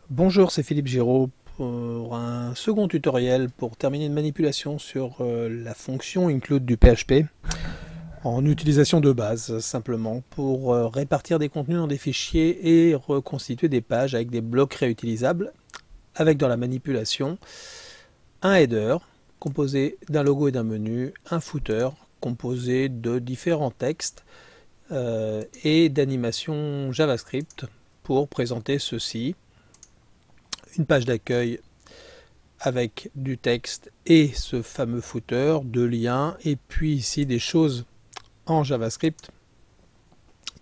Bonjour, c'est Philippe Giraud pour un second tutoriel pour terminer une manipulation sur la fonction include du PHP en utilisation de base simplement pour répartir des contenus dans des fichiers et reconstituer des pages avec des blocs réutilisables avec dans la manipulation un header composé d'un logo et d'un menu, un footer composé de différents textes et d'animations JavaScript pour présenter ceci. Une page d'accueil avec du texte et ce fameux footer, de liens, et puis ici des choses en JavaScript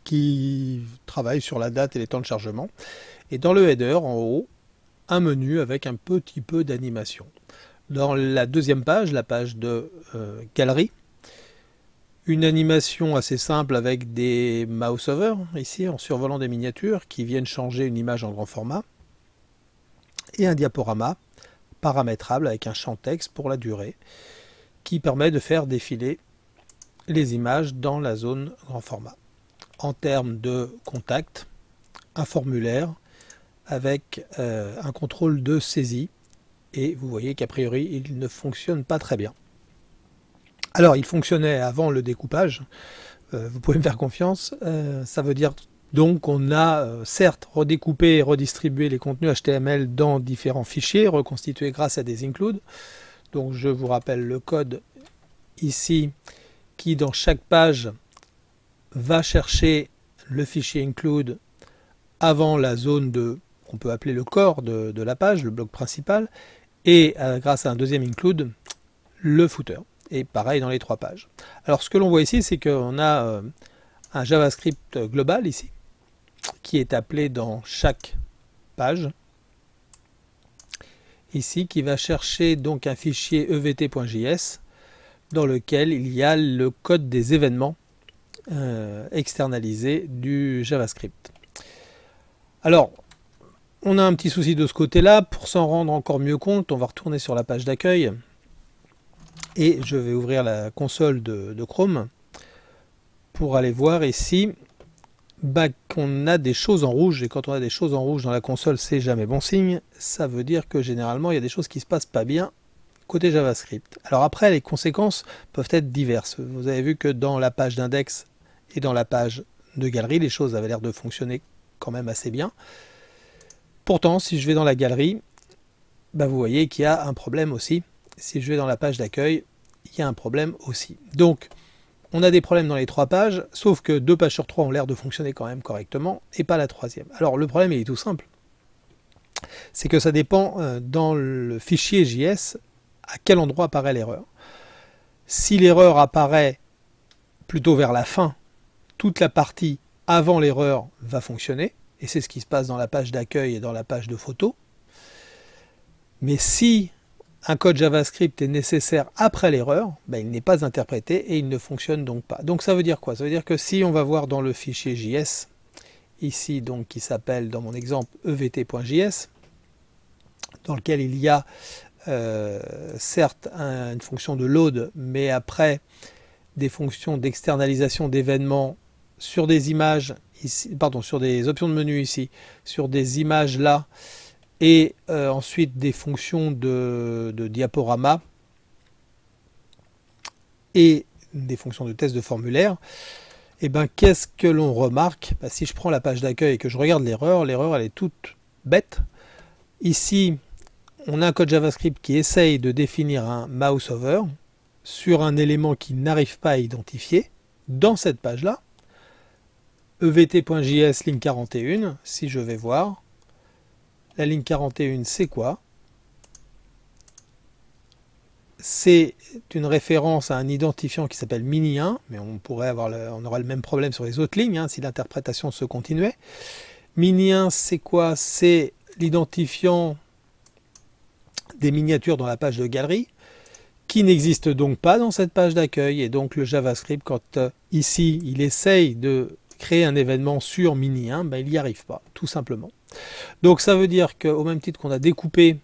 qui travaillent sur la date et les temps de chargement. Et dans le header, en haut, un menu avec un petit peu d'animation. Dans la deuxième page, la page de galerie, une animation assez simple avec des mouse over, ici en survolant des miniatures qui viennent changer une image en grand format, et un diaporama paramétrable avec un champ texte pour la durée qui permet de faire défiler les images dans la zone grand format. En termes de contact, un formulaire avec un contrôle de saisie et vous voyez qu'a priori il ne fonctionne pas très bien. Alors il fonctionnait avant le découpage, vous pouvez me faire confiance, ça veut dire donc qu'on a certes redécoupé et redistribué les contenus HTML dans différents fichiers, reconstitués grâce à des includes. Donc je vous rappelle le code ici qui dans chaque page va chercher le fichier include avant la zone de qu'on peut appeler le corps de la page, le bloc principal, et grâce à un deuxième include, le footer. Et pareil dans les trois pages. Alors ce que l'on voit ici, c'est qu'on a un JavaScript global ici, qui est appelé dans chaque page, ici, qui va chercher donc un fichier evt.js dans lequel il y a le code des événements externalisés du JavaScript. Alors, on a un petit souci de ce côté-là. Pour s'en rendre encore mieux compte, on va retourner sur la page d'accueil et je vais ouvrir la console de Chrome pour aller voir ici qu'on a des choses en rouge, et quand on a des choses en rouge dans la console, c'est jamais bon signe. Ça veut dire que généralement il y a des choses qui se passent pas bien côté JavaScript. Alors après, les conséquences peuvent être diverses. Vous avez vu que dans la page d'index et dans la page de galerie, les choses avaient l'air de fonctionner quand même assez bien. Pourtant, si je vais dans la galerie, vous voyez qu'il y a un problème aussi. Si je vais dans la page d'accueil, il y a un problème aussi. Donc, on a des problèmes dans les trois pages, sauf que 2 pages sur 3 ont l'air de fonctionner quand même correctement, et pas la troisième. Alors le problème il est tout simple, c'est que ça dépend dans le fichier JS à quel endroit apparaît l'erreur. Si l'erreur apparaît plutôt vers la fin, toute la partie avant l'erreur va fonctionner, et c'est ce qui se passe dans la page d'accueil et dans la page de photo. Mais si un code JavaScript est nécessaire après l'erreur, il n'est pas interprété et il ne fonctionne donc pas. Donc ça veut dire quoi? Ça veut dire que si on va voir dans le fichier JS, ici donc qui s'appelle dans mon exemple evt.js, dans lequel il y a certes une fonction de load, mais après des fonctions d'externalisation d'événements sur des images, ici, pardon, sur des options de menu ici, sur des images là, et ensuite des fonctions de diaporama et des fonctions de test de formulaire, et qu'est-ce que l'on remarque? Si je prends la page d'accueil et que je regarde l'erreur elle est toute bête. Ici, on a un code JavaScript qui essaye de définir un mouse over sur un élément qu'il n'arrive pas à identifier dans cette page-là. evt.js ligne 41, si je vais voir, la ligne 41, c'est quoi? C'est une référence à un identifiant qui s'appelle mini1, mais on aura le même problème sur les autres lignes si l'interprétation se continuait. Mini1, c'est quoi? C'est l'identifiant des miniatures dans la page de galerie, qui n'existe donc pas dans cette page d'accueil. Et donc le JavaScript, quand ici il essaye de créer un événement sur mini1, il n'y arrive pas, tout simplement. Donc ça veut dire qu'au même titre qu'on a découpé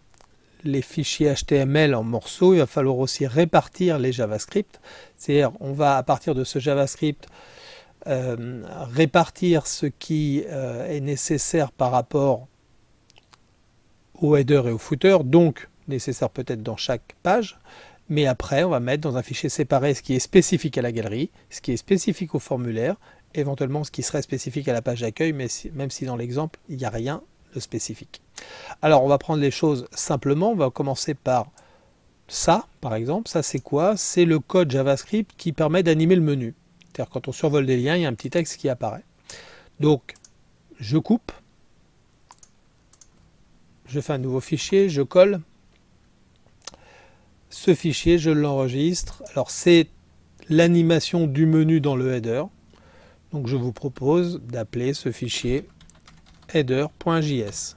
les fichiers HTML en morceaux, il va falloir aussi répartir les JavaScript. C'est-à-dire on va à partir de ce JavaScript répartir ce qui est nécessaire par rapport au header et au footer, donc nécessaire peut-être dans chaque page. Mais après, on va mettre dans un fichier séparé ce qui est spécifique à la galerie, ce qui est spécifique au formulaire, éventuellement ce qui serait spécifique à la page d'accueil, mais même si dans l'exemple, il n'y a rien de spécifique. Alors, on va prendre les choses simplement. On va commencer par ça, par exemple. Ça, c'est quoi? C'est le code JavaScript qui permet d'animer le menu. C'est-à-dire, quand on survole des liens, il y a un petit texte qui apparaît. Donc, je coupe. Je fais un nouveau fichier, je colle. Ce fichier, je l'enregistre. Alors, c'est l'animation du menu dans le header. Donc, je vous propose d'appeler ce fichier header.js.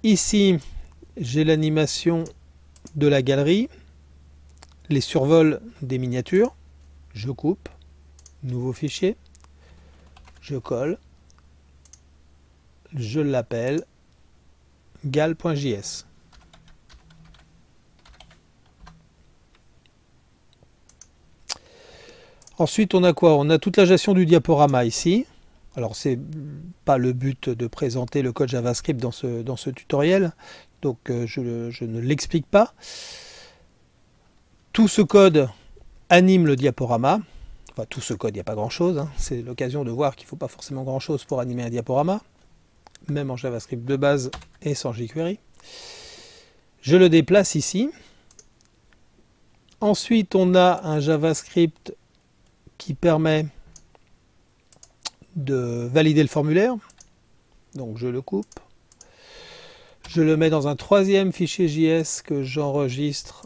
Ici, j'ai l'animation de la galerie, les survols des miniatures. Je coupe, nouveau fichier, je colle, je l'appelle gal.js. Ensuite, on a quoi? On a toute la gestion du diaporama ici. Alors, c'est pas le but de présenter le code JavaScript dans ce tutoriel, donc je ne l'explique pas. Tout ce code anime le diaporama. Enfin, tout ce code, il n'y a pas grand-chose. Hein. C'est l'occasion de voir qu'il ne faut pas forcément grand-chose pour animer un diaporama, même en JavaScript de base et sans jQuery. Je le déplace ici. Ensuite, on a un JavaScript qui permet de valider le formulaire. Donc je le coupe. Je le mets dans un troisième fichier JS que j'enregistre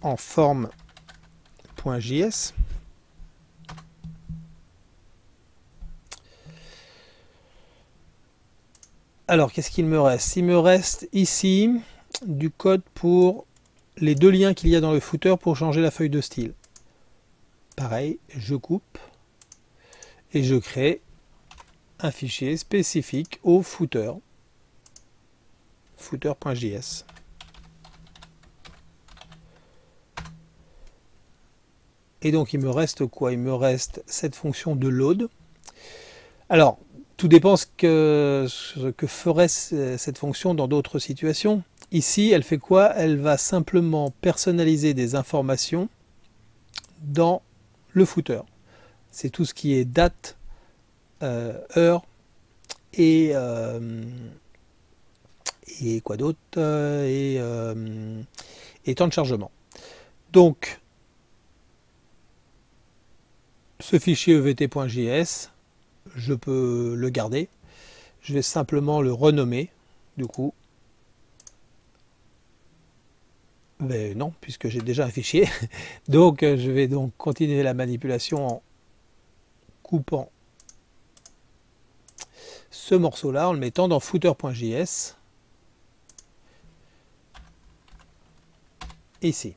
en form.js. Alors, qu'est-ce qu'il me reste? Il me reste ici du code pour les deux liens qu'il y a dans le footer pour changer la feuille de style. Pareil, je coupe et je crée un fichier spécifique au footer, footer.js. Et donc il me reste quoi? Il me reste cette fonction de load. Alors, tout dépend ce que ferait cette fonction dans d'autres situations. Ici, elle fait quoi? Elle va simplement personnaliser des informations dans le footer. C'est tout ce qui est date, heure et quoi d'autre et temps de chargement. Donc, ce fichier evt.js, je peux le garder. Je vais simplement le renommer, du coup. Mais non, puisque j'ai déjà un fichier. Donc, je vais donc continuer la manipulation en coupant ce morceau-là, en le mettant dans footer.js. Ici.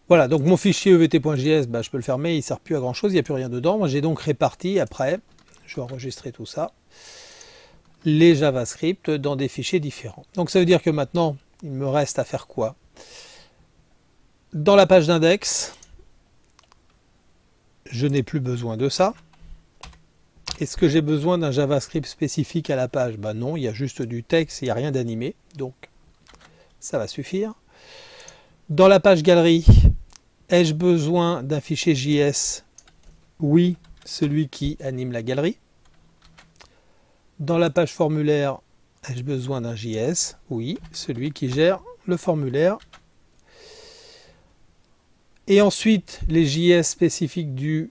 Voilà, donc mon fichier evt.js, je peux le fermer, il ne sert plus à grand chose, il n'y a plus rien dedans. J'ai donc réparti après, je vais enregistrer tout ça, les JavaScript dans des fichiers différents. Donc ça veut dire que maintenant, il me reste à faire quoi? Dans la page d'index, je n'ai plus besoin de ça. Est-ce que j'ai besoin d'un JavaScript spécifique à la page? Non, il y a juste du texte, il n'y a rien d'animé, donc ça va suffire. Dans la page galerie, ai-je besoin d'un fichier JS? Oui, celui qui anime la galerie. Dans la page formulaire, ai-je besoin d'un JS? Oui, celui qui gère le formulaire. Et ensuite, les JS spécifiques du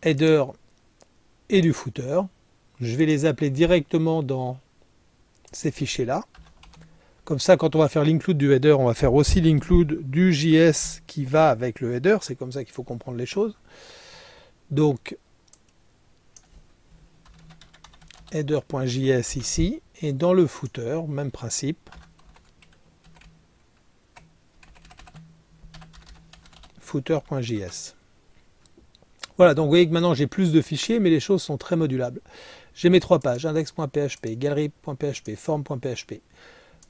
header et du footer. Je vais les appeler directement dans ces fichiers-là. Comme ça, quand on va faire l'include du header, on va faire aussi l'include du JS qui va avec le header. C'est comme ça qu'il faut comprendre les choses. Donc, header.js ici. Et dans le footer, même principe. Footer.js. Voilà, donc vous voyez que maintenant j'ai plus de fichiers, mais les choses sont très modulables. J'ai mes trois pages, index.php, galerie.php, form.php.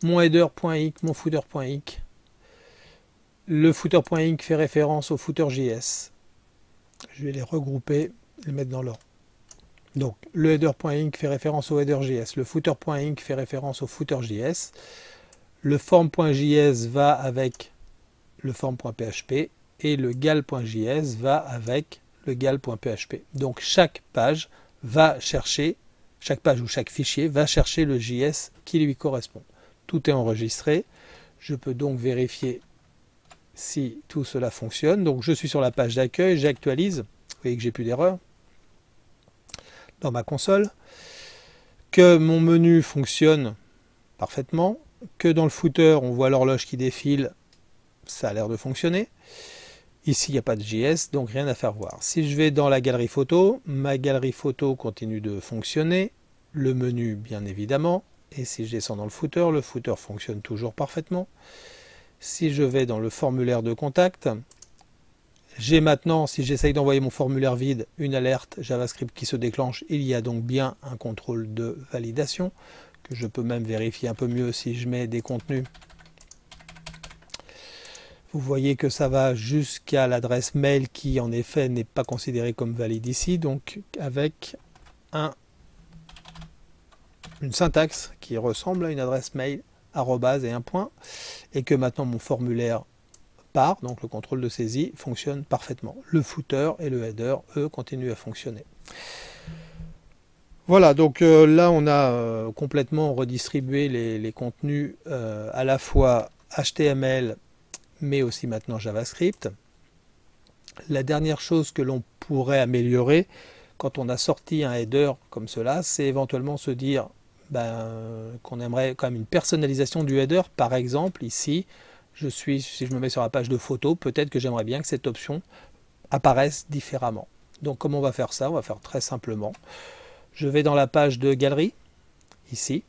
Mon header.ic, mon footer.ic. Le footer.inc fait référence au footer.js. Je vais les regrouper, les mettre dans l'ordre. Donc, le header.inc fait référence au header.js. Le footer.inc fait référence au footer.js. Le form.js va avec le form.php et le gal.js va avec le gal.php. Donc, chaque page va chercher, chaque page ou chaque fichier va chercher le JS qui lui correspond. Tout est enregistré. Je peux donc vérifier si tout cela fonctionne. Donc, je suis sur la page d'accueil, j'actualise. Vous voyez que j'ai plus d'erreur dans ma console, que mon menu fonctionne parfaitement, que dans le footer on voit l'horloge qui défile, ça a l'air de fonctionner. Ici il n'y a pas de JS, donc rien à faire voir. Si je vais dans la galerie photo, ma galerie photo continue de fonctionner, le menu bien évidemment, et si je descends dans le footer fonctionne toujours parfaitement. Si je vais dans le formulaire de contact, j'ai maintenant, si j'essaye d'envoyer mon formulaire vide, une alerte JavaScript qui se déclenche. Il y a donc bien un contrôle de validation, que je peux même vérifier un peu mieux si je mets des contenus. Vous voyez que ça va jusqu'à l'adresse mail qui en effet n'est pas considérée comme valide ici, donc avec une syntaxe qui ressemble à une adresse mail, arrobase et un point, et que maintenant mon formulaire part, donc le contrôle de saisie fonctionne parfaitement. Le footer et le header, eux, continuent à fonctionner. Voilà, donc là on a complètement redistribué les contenus à la fois HTML mais aussi maintenant JavaScript. La dernière chose que l'on pourrait améliorer quand on a sorti un header comme cela, c'est éventuellement se dire qu'on aimerait quand même une personnalisation du header. Par exemple, ici, si je me mets sur la page de photo, peut-être que j'aimerais bien que cette option apparaisse différemment. Donc comment on va faire ça? On va faire très simplement. Je vais dans la page de galerie, ici,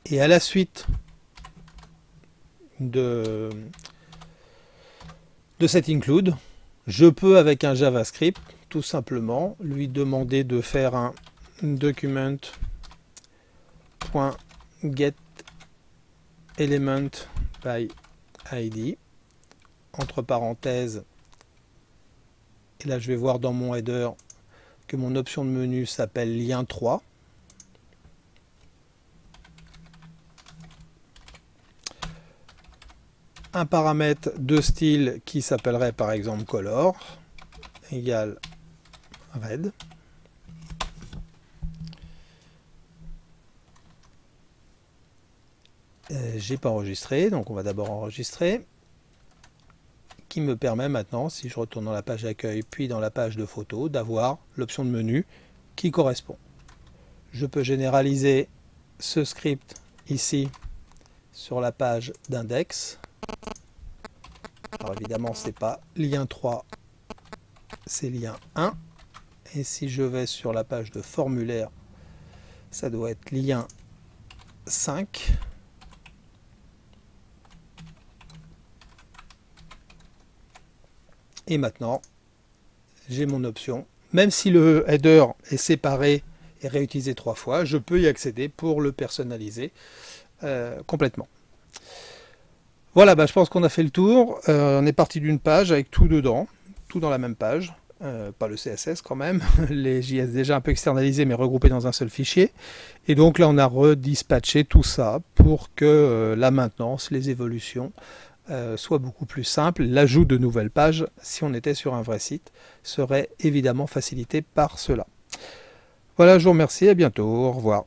et à la suite de cet include, je peux avec un JavaScript tout simplement lui demander de faire un document.getElementById entre parenthèses, et là je vais voir dans mon header que mon option de menu s'appelle lien 3. Un paramètre de style qui s'appellerait par exemple color égale red. J'ai pas enregistré, donc on va d'abord enregistrer, qui me permet maintenant, si je retourne dans la page d'accueil puis dans la page de photo, d'avoir l'option de menu qui correspond. Je peux généraliser ce script ici sur la page d'index. Alors évidemment c'est pas lien 3, c'est lien 1. Et si je vais sur la page de formulaire, ça doit être lien 5. Et maintenant, j'ai mon option. Même si le header est séparé et réutilisé 3 fois, je peux y accéder pour le personnaliser complètement. Voilà, je pense qu'on a fait le tour. On est parti d'une page avec tout dedans, tout dans la même page. Pas le CSS quand même, les JS déjà un peu externalisés mais regroupés dans un seul fichier. Et donc là on a redispatché tout ça pour que la maintenance, les évolutions soient beaucoup plus simples. L'ajout de nouvelles pages, si on était sur un vrai site, serait évidemment facilité par cela. Voilà, je vous remercie, à bientôt, au revoir.